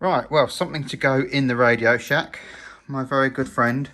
Right, well, something to go in the Radio Shack. My very good friend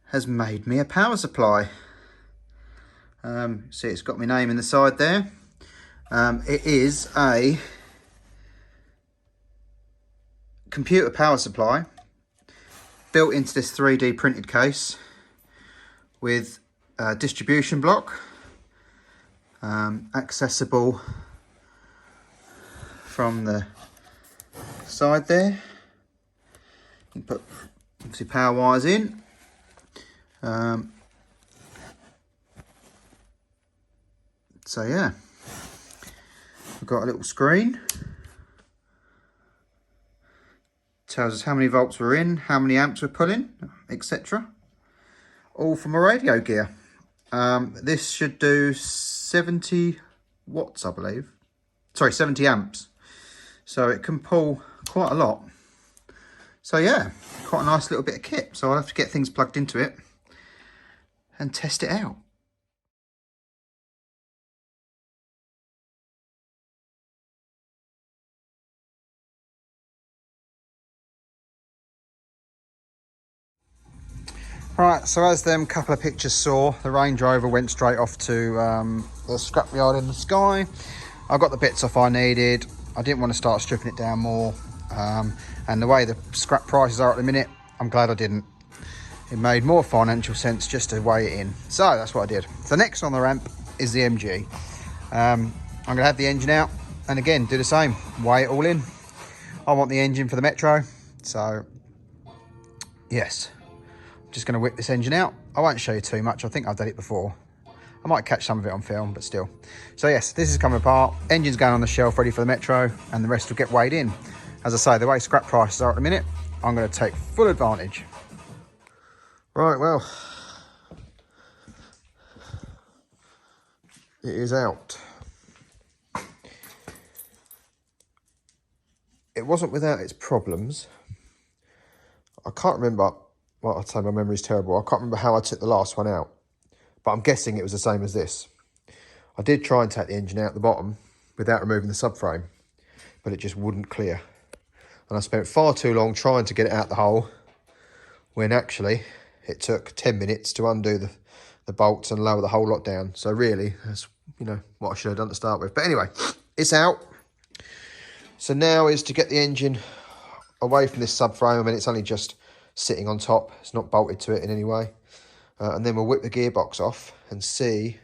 has made me a power supply. See, it's got my name in the side there. It is a computer power supply built into this 3D printed case with a distribution block, accessible from the side there. You can put obviously power wires in. So yeah, we've got a little screen. Tells us how many volts we're in, how many amps we're pulling, etc. All from a radio gear. This should do 70 watts, I believe. Sorry, 70 amps. So it can pull quite a lot. So yeah, quite a nice little bit of kit. So I'll have to get things plugged into it and test it out. Right, so as them couple of pictures saw, the Range Rover went straight off to the scrapyard in the sky. I got the bits off I needed. I didn't want to start stripping it down more. And the way the scrap prices are at the minute, I'm glad I didn't. It made more financial sense just to weigh it in. So that's what I did. So next on the ramp is the MG. I'm going to have the engine out and again do the same, weigh it all in. I want the engine for the Metro. So yes. Just going to whip this engine out. I won't show you too much. I think I've done it before. I might catch some of it on film, but still. So yes, this is coming apart. Engine's going on the shelf ready for the Metro, and the rest will get weighed in. As I say, the way scrap prices are at the minute, I'm going to take full advantage. Right, well, it is out. It wasn't without its problems. I can't remember. Well, I'd say my memory's terrible. I can't remember how I took the last one out, but I'm guessing it was the same as this. I did try and take the engine out the bottom without removing the subframe, but it just wouldn't clear. And I spent far too long trying to get it out the hole, when actually it took 10 minutes to undo the bolts and lower the whole lot down. So really, that's, you know, what I should have done to start with. But anyway, it's out. So now is to get the engine away from this subframe. I mean, it's only just sitting on top, it's not bolted to it in any way, and then we'll whip the gearbox off and see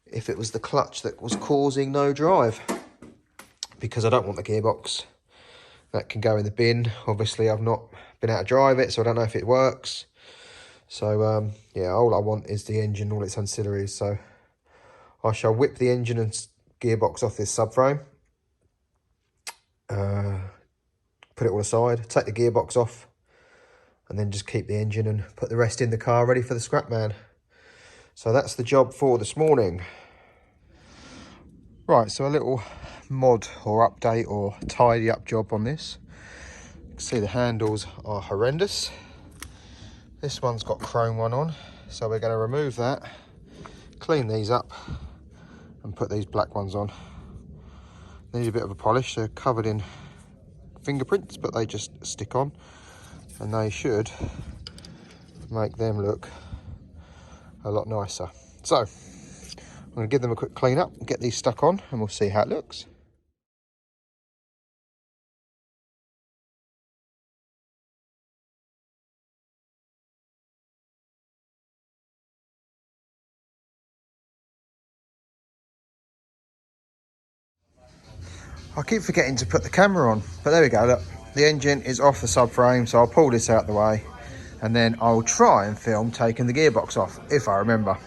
if it was the clutch that was causing no drive, because I don't want the gearbox. That can go in the bin. Obviously I've not been able to drive it, so I don't know if it works. So yeah, all I want is the engine, all its ancillaries. So I shall whip the engine and gearbox off this subframe, put it all aside, take the gearbox off, and then just keep the engine and put the rest in the car ready for the scrap man. So that's the job for this morning. Right, so a little mod or update or tidy up job on this. You can see the handles are horrendous. This one's got chrome one on, so we're going to remove that, clean these up and put these black ones on. They need a bit of a polish. They're covered in fingerprints, but they just stick on, and they should make them look a lot nicer. So I'm going to give them a quick clean up and get these stuck on, and we'll see how it looks. I keep forgetting to put the camera on, but there we go, look. The engine is off the subframe, so I'll pull this out the way, and then I'll try and film taking the gearbox off, if I remember.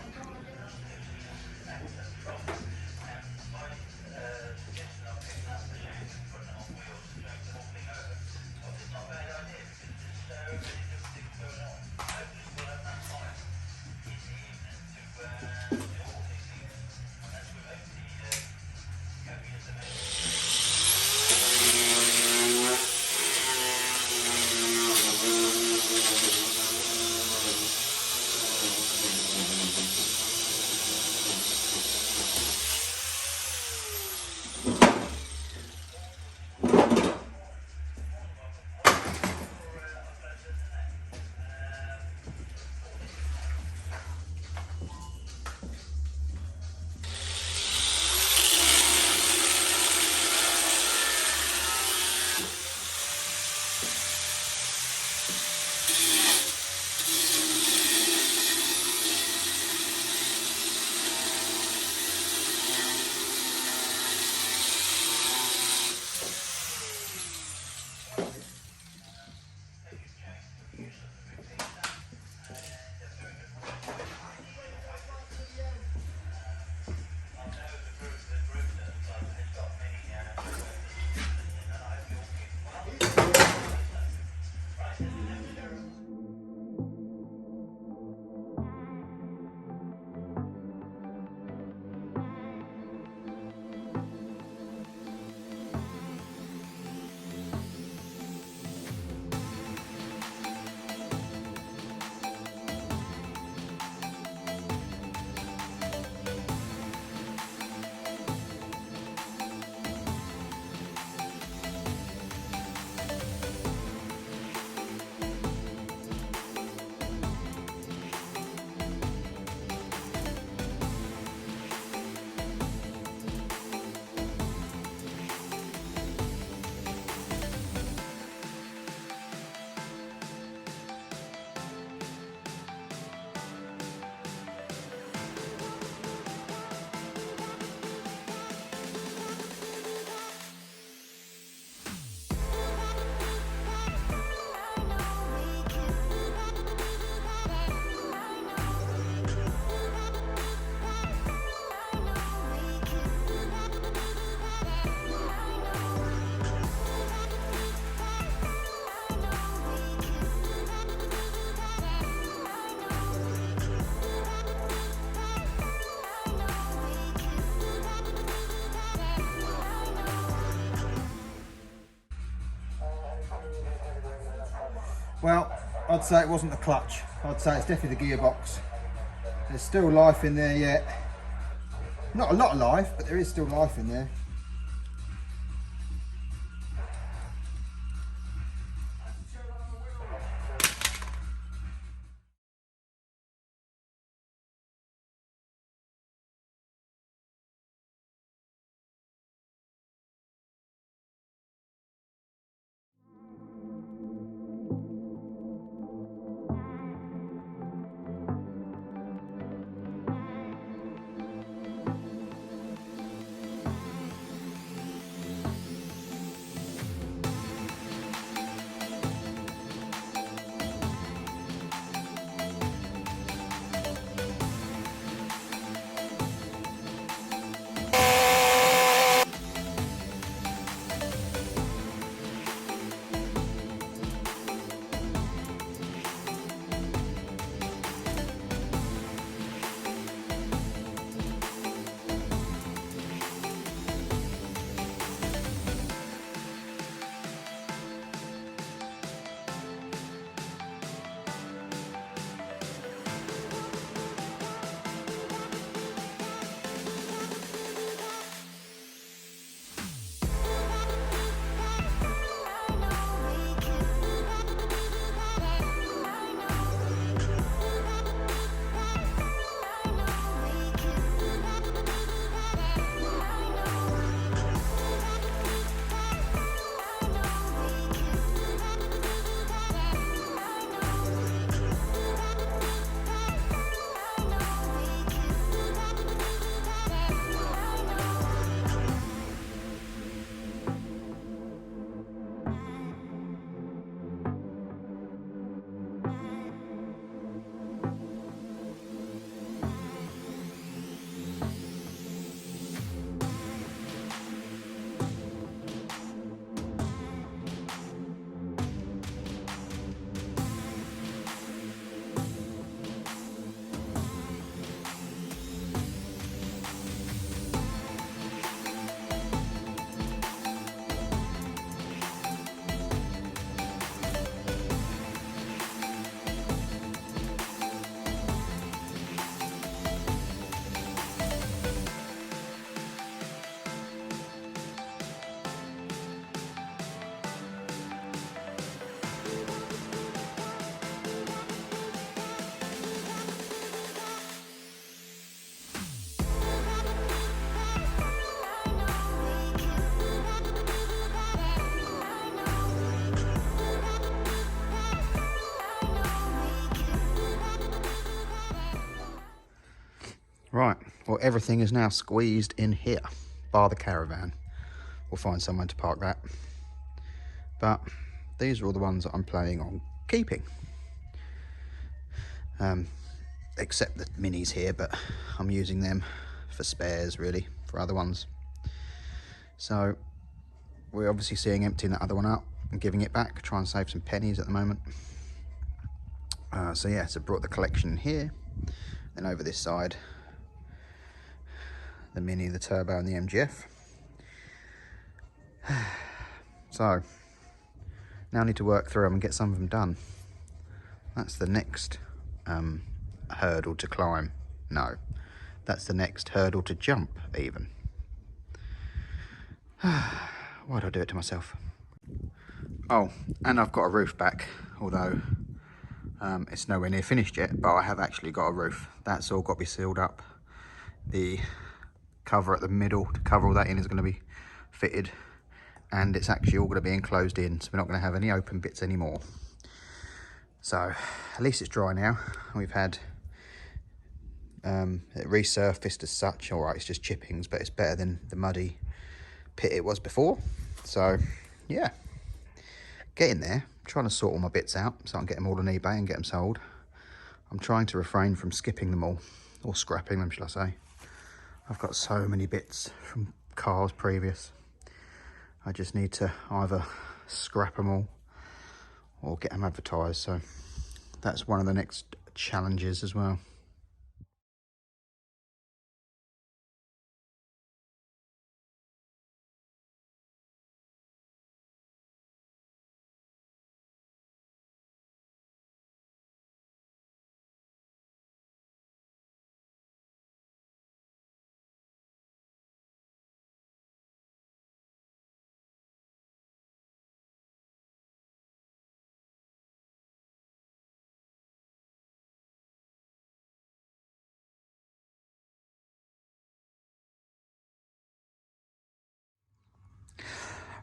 Well, I'd say it wasn't the clutch. I'd say it's definitely the gearbox. There's still life in there yet. Not a lot of life, but there is still life in there. Right, well, everything is now squeezed in here, bar the caravan. We'll find somewhere to park that. But these are all the ones that I'm planning on keeping. Except the minis here, but I'm using them for spares, really, for other ones. So we're obviously seeing emptying that other one out and giving it back, try and save some pennies at the moment. So yeah, so brought the collection in here, then over this side, the Mini, the Turbo and the MGF. So now I need to work through them and get some of them done. That's the next hurdle to climb. No, that's the next hurdle to jump even. Why do I do it to myself? Oh, and I've got a roof back, although it's nowhere near finished yet, but I have actually got a roof. That's all got to be sealed up. The cover at the middle to cover all that in is going to be fitted, and it's actually all going to be enclosed in, so we're not going to have any open bits anymore. So at least it's dry now. We've had it resurfaced as such. All right, it's just chippings, but it's better than the muddy pit it was before. So yeah, getting there. I'm trying to sort all my bits out so I can get them all on eBay and get them sold. I'm trying to refrain from skipping them all, or scrapping them, shall I say. I've got so many bits from cars previous. I just need to either scrap them all or get them advertised. So that's one of the next challenges as well.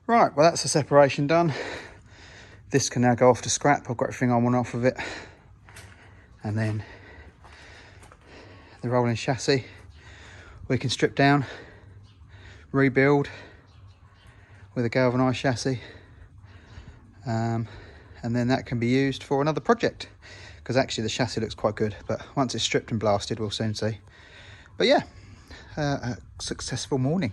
Right, well that's the separation done. This can now go off to scrap. I've got everything I want off of it. And then the rolling chassis we can strip down, rebuild with a galvanised chassis, and then that can be used for another project, because actually the chassis looks quite good, but once it's stripped and blasted we'll soon see. But yeah, a successful morning.